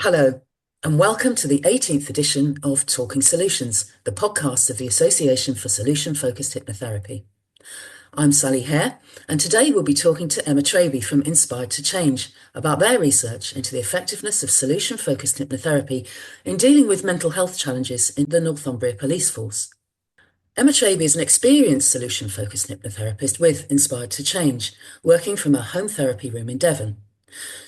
Hello, and welcome to the 18th edition of Talking Solutions, the podcast of the Association for Solution Focused Hypnotherapy. I'm Sally Hare, and today we'll be talking to Emma Traby from Inspired to Change about their research into the effectiveness of solution focused hypnotherapy in dealing with mental health challenges in the Northumbria police force. Emma Traby is an experienced solution focused hypnotherapist with Inspired to Change, working from her home therapy room in Devon.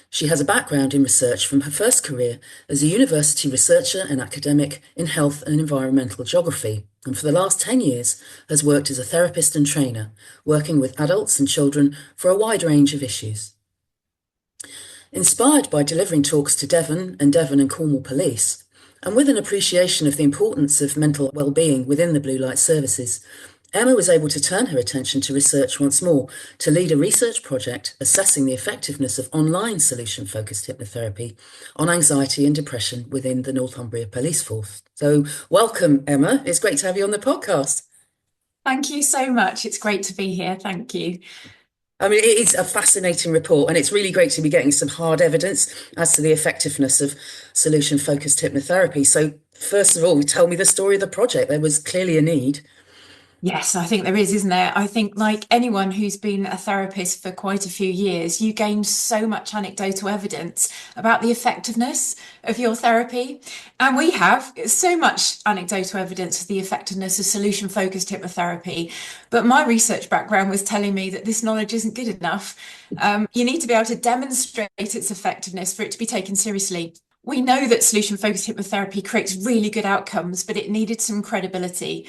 She has a background in research from her first career as a university researcher and academic in health and environmental geography, and for the last 10 years has worked as a therapist and trainer, working with adults and children for a wide range of issues. Inspired by delivering talks to Devon and Cornwall police, and with an appreciation of the importance of mental well-being within the blue light services, Emma was able to turn her attention to research once more to lead a research project assessing the effectiveness of online solution-focused hypnotherapy on anxiety and depression within the Northumbria police force. So welcome, Emma. It's great to have you on the podcast. Thank you so much. It's great to be here. Thank you. I mean, it is a fascinating report, and it's really great to be getting some hard evidence as to the effectiveness of solution-focused hypnotherapy. So first of all, tell me the story of the project. There was clearly a need. Yes, I think there is, isn't there? I think, like anyone who's been a therapist for quite a few years, you gain so much anecdotal evidence about the effectiveness of your therapy. And we have so much anecdotal evidence of the effectiveness of solution focused hypnotherapy. But my research background was telling me that this knowledge isn't good enough. You need to be able to demonstrate its effectiveness for it to be taken seriously. We know that solution focused hypnotherapy creates really good outcomes, but it needed some credibility.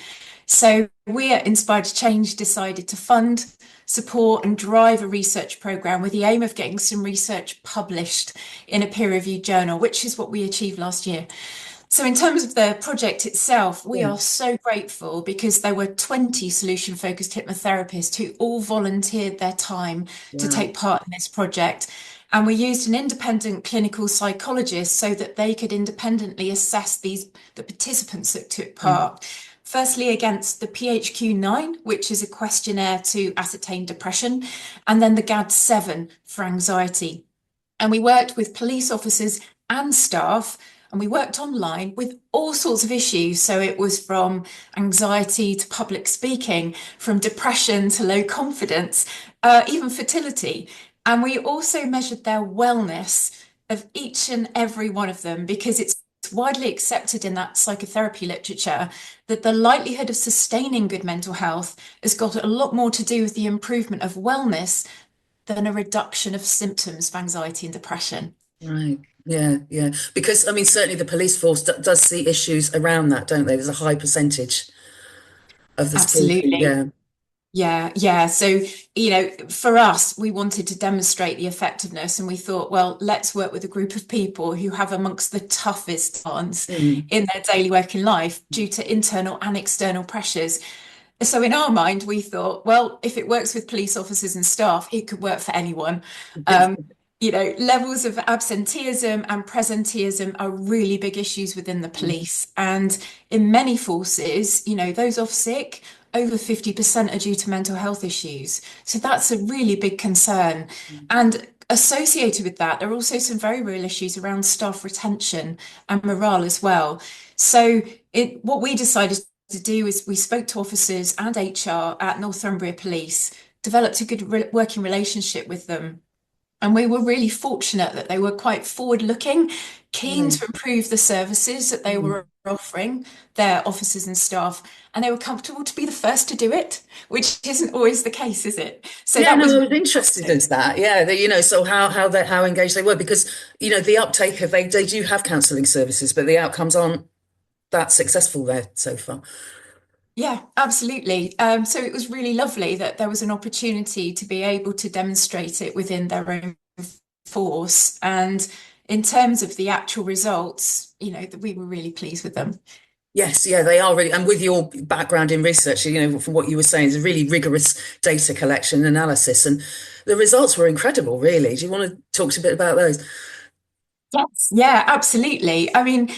So we at Inspired to Change decided to fund, support and drive a research programme with the aim of getting some research published in a peer-reviewed journal, which is what we achieved last year. So in terms of the project itself, we are so grateful because there were 20 solution-focused hypnotherapists who all volunteered their time to Wow. take part in this project. And we used an independent clinical psychologist so that they could independently assess the participants that took part. Firstly, against the PHQ-9, which is a questionnaire to ascertain depression, and then the GAD-7 for anxiety. And we worked with police officers and staff, and we worked online with all sorts of issues. So it was from anxiety to public speaking, from depression to low confidence, even fertility. And we also measured their wellness of each and every one of them because it's widely accepted in that psychotherapy literature that the likelihood of sustaining good mental health has got a lot more to do with the improvement of wellness than a reduction of symptoms of anxiety and depression. Right. Yeah, yeah. Because, I mean, certainly the police force does see issues around that, don't they? There's a high percentage of this policing. Absolutely. Yeah. Yeah, yeah. So, for us, we wanted to demonstrate the effectiveness, and we thought, well, let's work with a group of people who have amongst the toughest ones Mm. in their daily working life due to internal and external pressures. So, in our mind, we thought, well, if it works with police officers and staff, it could work for anyone. Levels of absenteeism and presenteeism are really big issues within the police. And in many forces, those off sick, over 50% are due to mental health issues. So that's a really big concern. And associated with that, there are also some very real issues around staff retention and morale as well. So what we decided to do is we spoke to officers and HR at Northumbria Police, developed a good working relationship with them. And we were really fortunate that they were quite forward-looking, keen Right. to improve the services that they Mm. were offering their officers and staff, and they were comfortable to be the first to do it, which isn't always the case, is it? So Yeah, that no, was I was really interested in positive. that. Yeah, so how engaged they were, because the uptake of they do have counselling services, but the outcomes aren't that successful there so far. Yeah, absolutely. So it was really lovely that there was an opportunity to be able to demonstrate it within their own force. And in terms of the actual results, we were really pleased with them. Yes, yeah, they are really, and with your background in research, from what you were saying, it's a really rigorous data collection analysis, and the results were incredible, really. Do you want to talk a bit about those? Yes. Yeah, absolutely. I mean,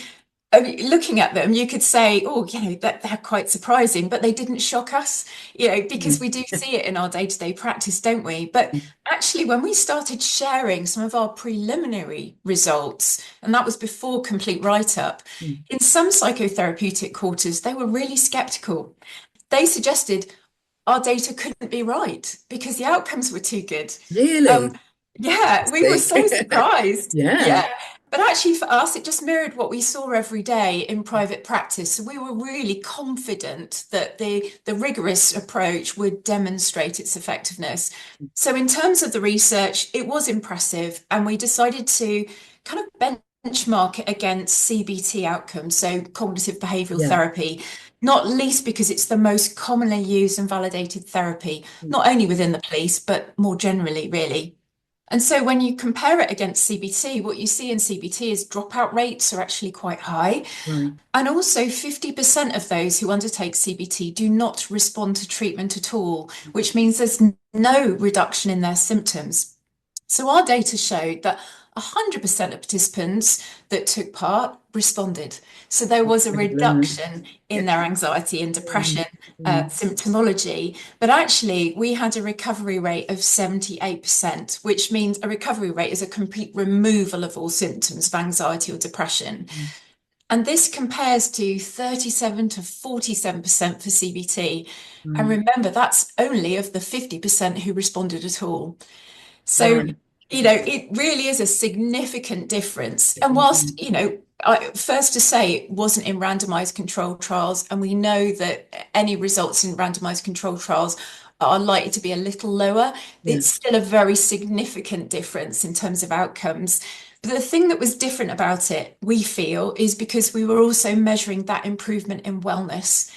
I mean, looking at them, you could say, oh, that they're quite surprising, but they didn't shock us, because we Mm, do see it in our day-to-day practice, don't we? But mm, actually, when we started sharing some of our preliminary results, and that was before complete write-up, mm. in some psychotherapeutic quarters, they were really skeptical. They suggested our data couldn't be right because the outcomes were too good. Um, Really? yeah, we were See? so surprised. Yeah. Yeah. But actually, for us, it just mirrored what we saw every day in private practice. So we were really confident that the rigorous approach would demonstrate its effectiveness. So, in terms of the research, it was impressive, and we decided to kind of benchmark it against CBT outcomes, so cognitive behavioral Yeah. therapy, not least because it's the most commonly used and validated therapy, Mm, not only within the police, but more generally, really. And so when you compare it against CBT, what you see in CBT is dropout rates are actually quite high. right. And also 50% of those who undertake CBT do not respond to treatment at all, which means there's no reduction in their symptoms. So our data showed that 100% of participants that took part responded. So there was a Brilliant. reduction in their anxiety and Mm, depression mm, symptomology. But actually, we had a recovery rate of 78%, which means a recovery rate is a complete removal of all symptoms of anxiety or depression. mm, And this compares to 37 to 47% for CBT. And right. remember, that's only of the 50% who responded at all. So, Right. it really is a significant difference. And Mm, whilst, first to say it wasn't in randomized controlled trials, and we know that any results in randomized controlled trials are likely to be a little lower, yeah. it's still a very significant difference in terms of outcomes. But the thing that was different about it, we feel, is because we were also measuring that improvement in wellness.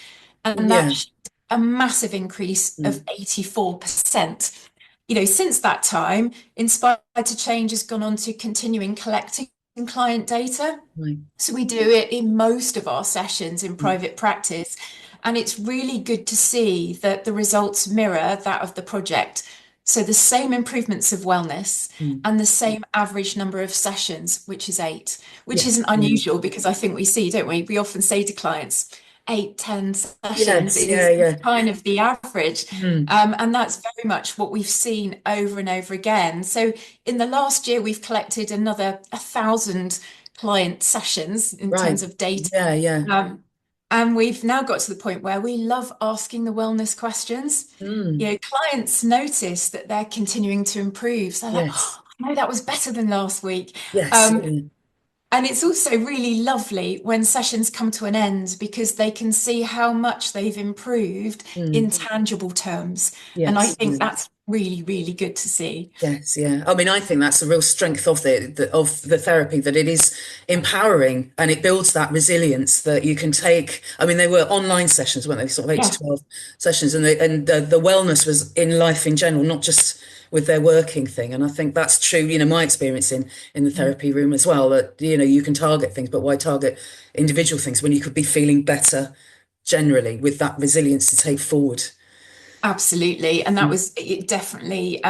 And Yeah. that's a massive increase of Mm, 84%. Since that time, Inspired to Change has gone on to continuing collecting client data. right. So we do it in most of our sessions in Mm, private practice. And it's really good to see that the results mirror that of the project. So the same improvements of wellness mm. and the same average number of sessions, which is 8, which Yes. isn't Mm. unusual because I think we see, don't we? We often say to clients, 8, 10 sessions Yes. Yeah. is Yeah. kind of the average. Mm, And that's very much what we've seen over and over again. So in the last year, we've collected another 1,000 client sessions in right. terms of data. Yeah. Yeah. Um, and we've now got to the point where we love asking the wellness questions. Mm, Clients notice that they're continuing to improve. So they're like, yes. oh, no, that was better than last week. Yes. Um, Yeah. and it's also really lovely when sessions come to an end because they can see how much they've improved in Mm, tangible terms. And I yes. think that's really, really good to see. Yes, yeah. I mean, I think that's the real strength of the therapy, that it is empowering and it builds that resilience that you can take. I mean, they were online sessions, weren't they? Sort of eight to Yeah, 12 sessions, and the wellness was in life in general, not just with their working thing. And I think that's true. My experience in the therapy room as well. That you can target things, but why target individual things when you could be feeling better generally with that resilience to take forward? absolutely. And that Mm, was it definitely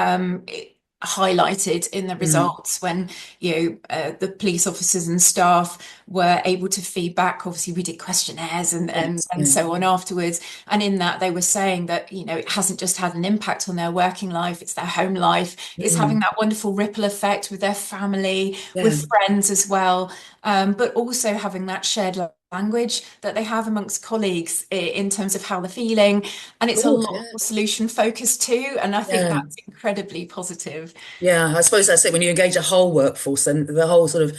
highlighted in the mm, results when the police officers and staff were able to feedback. Obviously, we did questionnaires and, and yes, and yeah. so on afterwards. And in that, they were saying that it hasn't just had an impact on their working life; it's their home life. It's having Mm, that wonderful ripple effect with their family, yeah. with friends as well, but also having that shared language that they have amongst colleagues in terms of how they're feeling. And it's a Good, lot yeah. more solution focused too. And I think Yeah. that's incredibly positive. Yeah, I suppose that's it. When you engage a whole workforce, then the whole sort of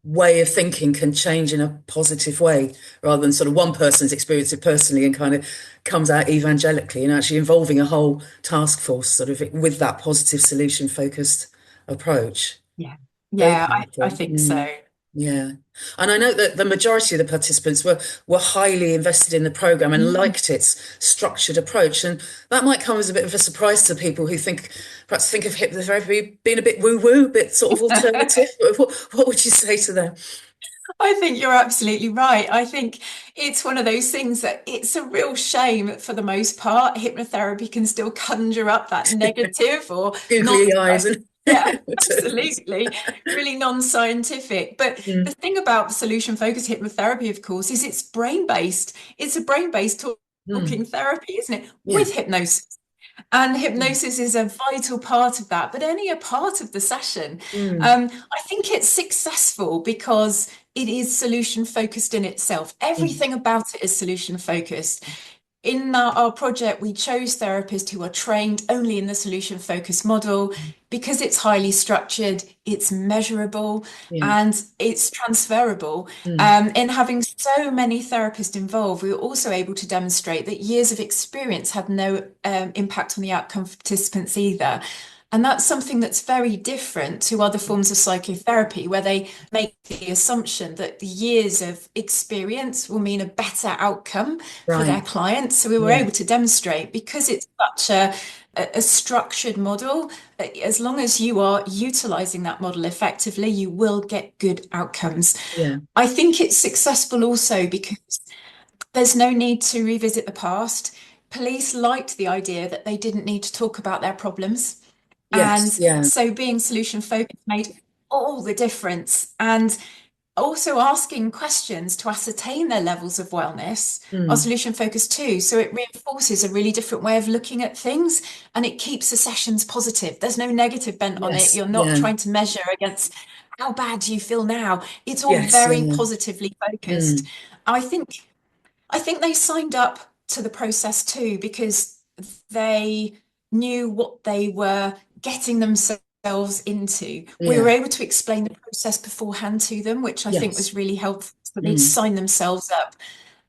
way of thinking can change in a positive way rather than sort of one person's experienced it personally and kind of comes out evangelically, and actually involving a whole task force sort of with that positive solution focused approach. Yeah. Very Yeah, I powerful. think Mm. so. Yeah. And I know that the majority of the participants were highly invested in the program and Mm. liked its structured approach. And that might come as a bit of a surprise to people who perhaps think of hypnotherapy being a bit woo-woo, a bit sort of alternative. What would you say to them? I think you're absolutely right. I think it's one of those things that it's a real shame for the most part. Hypnotherapy can still conjure up that negative or not Googly eyes and Yeah, absolutely. Really non-scientific. But the Mm, thing about solution-focused hypnotherapy, of course, is it's brain-based. It's a brain-based mm, talking therapy, isn't it? yeah. With hypnosis. And Mm, hypnosis is a vital part of that, but only a part of the session. mm, I think it's successful because it is solution focused in itself. mm, Everything about it is solution focused. In our project, we chose therapists who are trained only in the solution focused model because it's highly structured, it's measurable, yeah. and it's transferable. Mm, In having so many therapists involved, we were also able to demonstrate that years of experience had no impact on the outcome for participants either. And that's something that's very different to other forms of psychotherapy, where they make the assumption that the years of experience will mean a better outcome for their right. clients. So we were Yeah. able to demonstrate because it's such a structured model, as long as you are utilizing that model effectively, you will get good outcomes. Yeah. I think it's successful also because there's no need to revisit the past. Police liked the idea that they didn't need to talk about their problems. Yes. And Yeah. so being solution focused made all the difference. And also asking questions to ascertain their levels of wellness are Mm, solution focused too. So it reinforces a really different way of looking at things and it keeps the sessions positive. There's no negative bent on it. yes. You're not Yeah. trying to measure against how bad do you feel now. It's all Yes. very Yeah. positively focused. Mm, I think I think they signed up to the process too because they knew what they were getting themselves into. We were yeah. able to explain the process beforehand to them, which I think Yes. was really helpful. So they'd Mm, sign themselves up.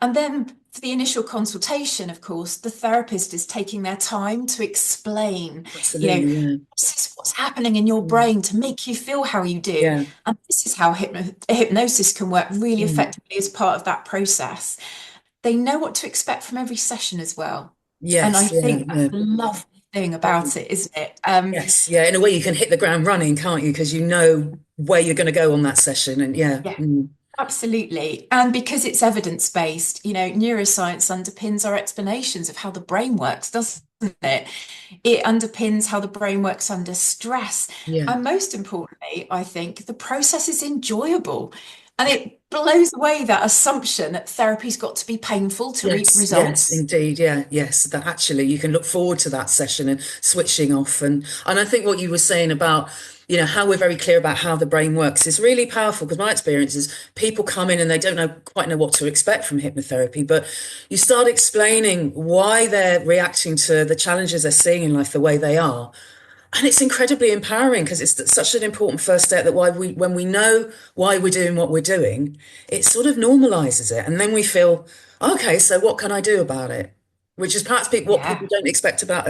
And then for the initial consultation, of course, the therapist is taking their time to explain, you know, absolutely. Yeah. this is what's happening in your Mm, brain to make you feel how you do. yeah. And this is how hypnosis can work really Mm, effectively as part of that process. They know what to expect from every session as well. And I yes. Yeah. think that's Yeah. the lovely thing Mm, about it, isn't it? yes. Yeah. In a way, you can hit the ground running, can't you? Because you know where you're going to go on that session. And yeah. Yeah, Mm, absolutely. And because it's evidence-based, neuroscience underpins our explanations of how the brain works, doesn't it? It underpins how the brain works under stress. yeah. And most importantly, I think the process is enjoyable. And it blows away that assumption that therapy's got to be painful to reap Yes, yes, results. indeed. Yeah, yes. That actually you can look forward to that session and switching off. And I think what you were saying about, how we're very clear about how the brain works is really powerful because my experience is people come in and they don't quite know what to expect from hypnotherapy, but you start explaining why they're reacting to the challenges they're seeing in life the way they are. And it's incredibly empowering because it's such an important first step that when we know why we're doing what we're doing, it sort of normalizes it. And then we feel, okay, so what can I do about it? Which is perhaps what people Yeah. don't expect about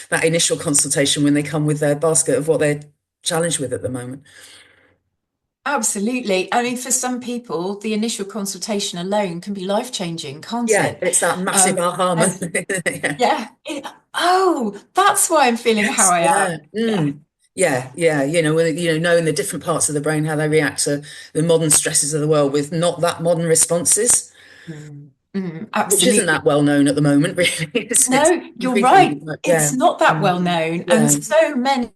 that initial consultation when they come with their basket of what they're challenged with at the moment. Absolutely. I mean, for some people, the initial consultation alone can be life-changing, can't Yeah, it? it's that massive aha And moment. Yeah. yeah, oh, that's why I'm feeling how Yes, I am. yeah. Yeah. Mm. Yeah, yeah. Knowing the different parts of the brain, how they react to the modern stresses of the world with not that modern responses. Which isn't Absolutely. that well known at the moment, really. It's No, you're increasingly, right. but It's yeah, not that mm, well known. And yeah, so many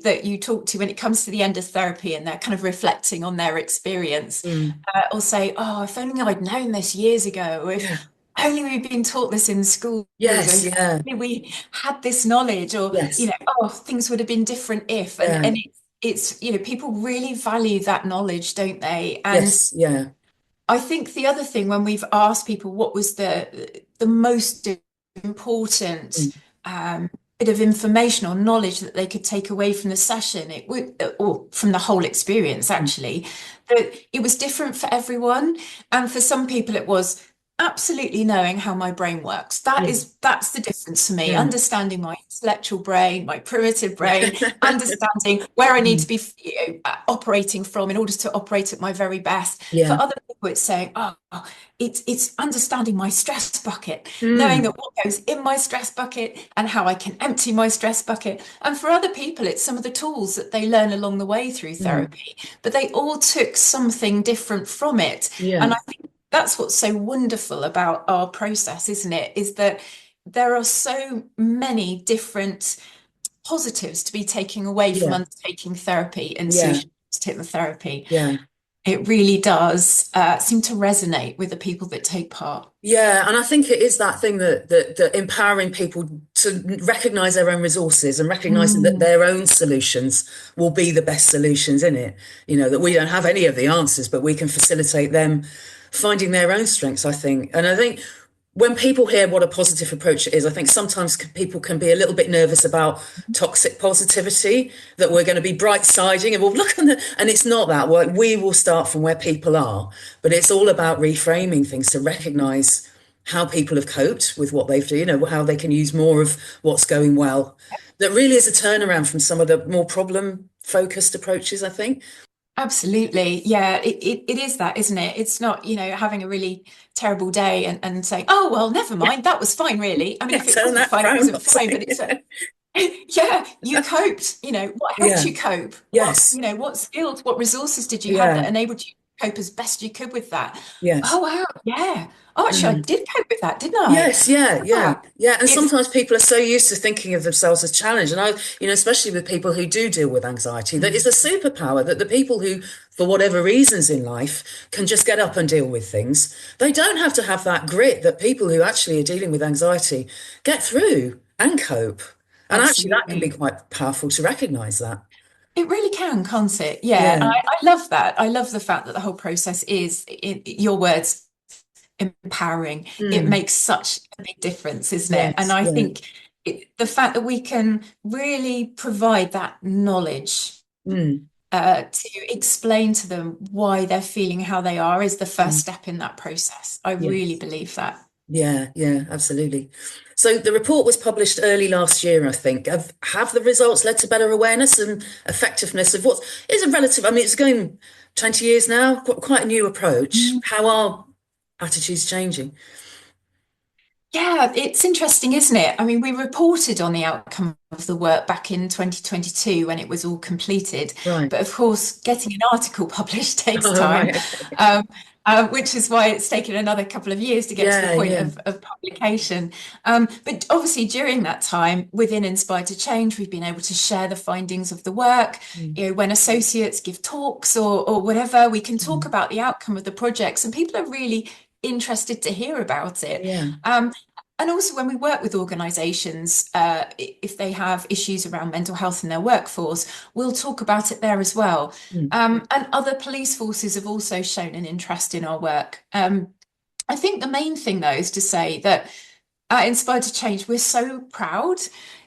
that you talk to when it comes to the end of therapy and they're kind of reflecting on their experience, mm, or say, oh, if only I'd known this years ago, or if yeah, only we'd been taught this in schools, or yes, if yeah, only we had this knowledge, or, yes, oh, things would have been different if. yeah, And people really value that knowledge, don't they? And yes, yeah, I think the other thing when we've asked people what was the most important mm, bit of information or knowledge that they could take away from the session, it would, or from the whole experience mm, actually, that it was different for everyone. And for some people, it was absolutely knowing how my brain works. mm, That's the difference for me, mm, understanding my intellectual brain, my primitive yeah, brain, understanding where I need to mm, be operating from in order to operate at my very best. For yeah, other people, it's saying, oh, it's understanding my stress bucket, knowing mm, that what goes in my stress bucket and how I can empty my stress bucket. And for other people, it's some of the tools that they learn along the way through mm, therapy, but they all took something different from it. And yeah, I think that's what's so wonderful about our process, isn't it? Is that there are so many different positives to be taken away from Yeah, undertaking therapy and yeah, solutions hypnotherapy. yeah. It really does seem to resonate with the people that take part. Yeah, and I think it is that thing that empowering people to recognize their own resources and recognizing that Mm, their own solutions will be the best solutions in it. You know, that we don't have any of the answers, but we can facilitate them finding their own strengths, I think. And I think when people hear what a positive approach is, I think sometimes people can be a little bit nervous about toxic positivity, that we're going to be bright siding and we'll look at the, and it's not that. We will start from where people are, but it's all about reframing things to recognize how people have coped with what they've done, you know, how they can use more of what's going well. That really is a turnaround from some of the more problem focused approaches, I think. absolutely. Yeah, it is that, isn't it? It's not, having a really terrible day and saying, oh, well, never Yeah, mind, that was fine, really. I mean, yeah, if it turn wasn't that fine, it frown wasn't fine, but upside. it's yeah, you coped. What helped Yeah, you cope? yes, What skills, what resources did you have that yeah, enabled you to cope as best you could with that? Oh, yes. wow, yeah. Oh, actually, I Mm. did cope with that, didn't I? Yes, yeah, yeah, Yeah, yeah. And it's sometimes people are so used to thinking of themselves as challenge. And especially with people who do deal with anxiety, that it's a superpower that the people who, for whatever reasons in life, can just get up and deal with things. They don't have to have that grit that people who actually are dealing with anxiety get through and cope. And actually, that can be absolutely. quite powerful to recognize that. It really can, can't it? Yeah, Yeah. I love that. I love the fact that the whole process is, in your words, empowering. It Mm. makes such a big difference, isn't it? And Yes. I Yeah. think the fact that we can really provide that knowledge Mm. to explain to them why they're feeling how they are is the first Mm. step in that process. I really Yes. believe that. Yeah, yeah, absolutely. So the report was published early last year, I think. Have the results led to better awareness and effectiveness of what is a relative, I mean, it's going 20 years now, quite a new approach. How are attitudes changing? Yeah, it's interesting, isn't it? I mean, we reported on the outcome of the work back in 2022 when it was all completed. Right. But of course, getting an article published takes Oh, time, right. Okay. um, which is why it's taken another couple of years to get to the Yeah, point yeah. of publication. But obviously, during that time, within Inspire to Change, we've been able to share the findings of the work. Mm. When associates give talks or whatever, we can talk Mm. about the outcome of the projects, and people are really interested to hear about it. Yeah. And also, when we work with organisations, if they have issues around mental health in their workforce, we'll talk about it there as well. Mm. And other police forces have also shown an interest in our work. I think the main thing, though, is to say that at Inspired to Change, we're so proud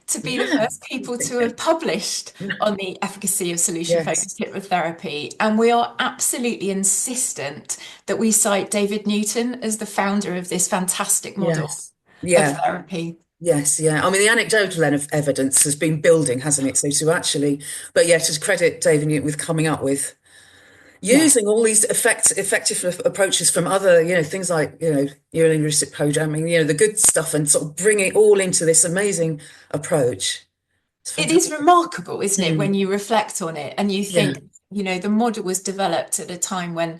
to be the Yeah. first people to have published on the efficacy of Yes. solution-focused hypnotherapy. And we are absolutely insistent that we cite David Newton as the founder of this fantastic model Yes. of Yeah. therapy. Yes, yeah. I mean, the anecdotal evidence has been building, hasn't it? So to actually, but yeah, to credit David Newton with coming up with Yeah, using all these effective approaches from other, things like, neurolinguistic programming, the good stuff, and sort of bring it all into this amazing approach. It's it is fantastic. remarkable, isn't it, when Mm. you reflect on it and you Yeah. think, the model was developed at a time when,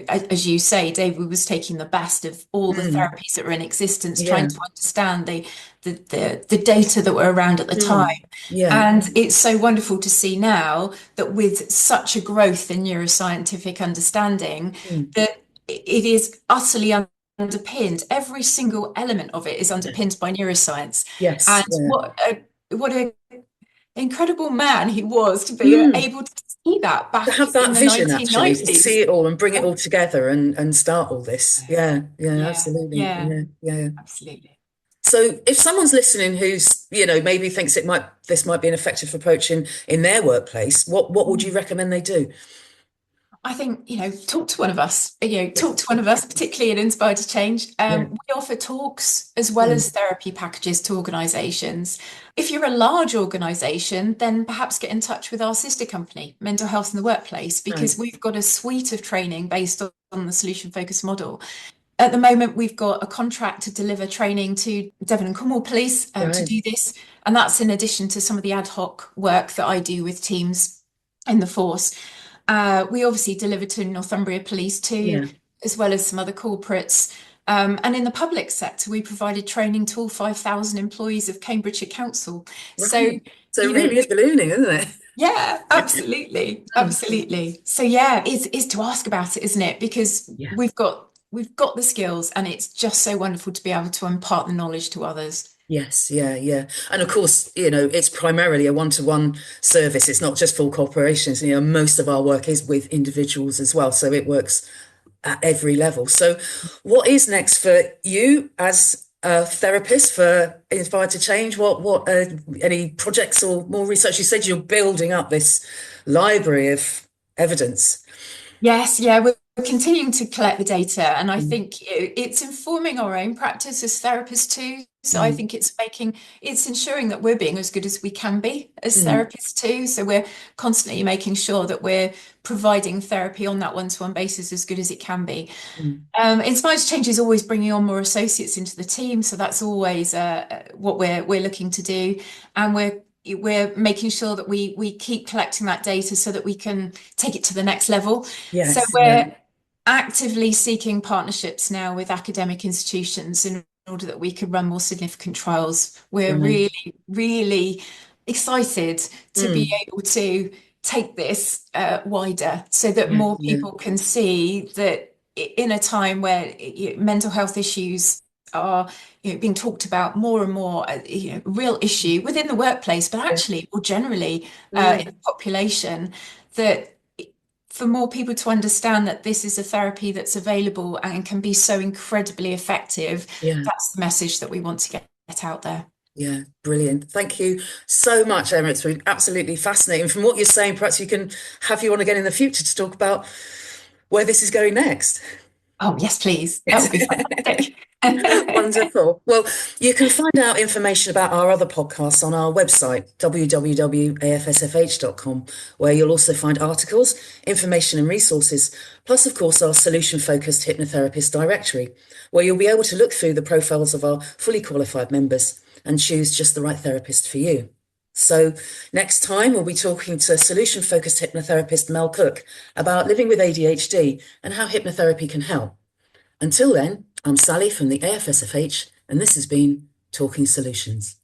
as you say, David was taking the best of all the Mm. therapies that were in existence, trying Yeah. to understand the data that were around at the time. Mm. Yeah. And it's so wonderful to see now that with such a growth in neuroscientific understanding, Mm. that it is utterly underpinned. Every single element of it is Yeah. underpinned by neuroscience. Yes. And Yeah. what a incredible man he was to be Mm. able to see that To back have in that the vision, actually, to see 1990s. it all and bring it Yeah, all together and start all this. Yeah. Yeah. yeah, Absolutely. yeah, Yeah. Yeah. absolutely. So if someone's listening who's, maybe thinks this might be an effective approach in their workplace, what would you recommend they do? I think, talk to one of us, Yeah. talk to one of us, particularly at Inspired to Change. Yeah. We offer talks as well Mm. as therapy packages to organisations. If you're a large organisation, then perhaps get in touch with our sister company, Mental Health in the Workplace, Right. because we've got a suite of training based on the solution focused model. At the moment, we've got a contract to deliver training to Devon and Cornwall Police to Right. do this. And that's in addition to some of the ad hoc work that I do with teams in the force. We obviously deliver to Northumbria Police too, Yeah. as well as some other corporates. And in the public sector, we provided training to all 5,000 employees of Cambridgeshire Council. So, Right. So it you know, really is ballooning, isn't it? yeah, absolutely, Mm. absolutely. So yeah, it's to ask about it, isn't it? Because Yeah. we've got the skills, and it's just so wonderful to be able to impart the knowledge to others. Yes, yeah, yeah. And of course, it's primarily a one-to-one service. It's not just full corporations. Most of our work is with individuals as well. So it works at every level. So what is next for you as a therapist for Inspired to Change? What any projects or more research? You said you're building up this library of evidence. Yes, yeah, we're continuing to collect the data, and I Mm, think it's informing our own practice as therapists too. So I mm, think it's ensuring that we're being as good as we can be as mm, therapists too. So we're constantly making sure that we're providing therapy on that one-to-one basis as good as it can be. mm. Inspired to Change is always bringing on more associates into the team, so that's always what we're looking to do, and we're making sure that we keep collecting that data so that we can take it to the next level. So Yes, yeah, we're actively seeking partnerships now with academic institutions in order that we can run more significant trials. We're right. really, really excited to be Mm, able to take this wider so that yeah, more yeah, people can see that in a time where mental health issues are being talked about more and more, real issue within the workplace, but yeah. actually more generally in Mm, the population, that for more people to understand that this is a therapy that's available and can be so incredibly effective, yeah. that's the message that we want to get out there. Yeah, brilliant. Thank you so much, Emma. It's been absolutely fascinating. From what you're saying, perhaps we can have you on again in the future to talk about where this is going next. Oh, yes, please. That would be fantastic. Wonderful. Well, you can find out information about our other podcasts on our website, www.afsfh.com, where you'll also find articles, information and resources, plus, of course, our solution-focused hypnotherapist directory, where you'll be able to look through the profiles of our fully qualified members and choose just the right therapist for you. So next time we'll be talking to solution-focused hypnotherapist Mel Cook about living with ADHD and how hypnotherapy can help. Until then, I'm Sally from the AFSFH, and this has been Talking Solutions.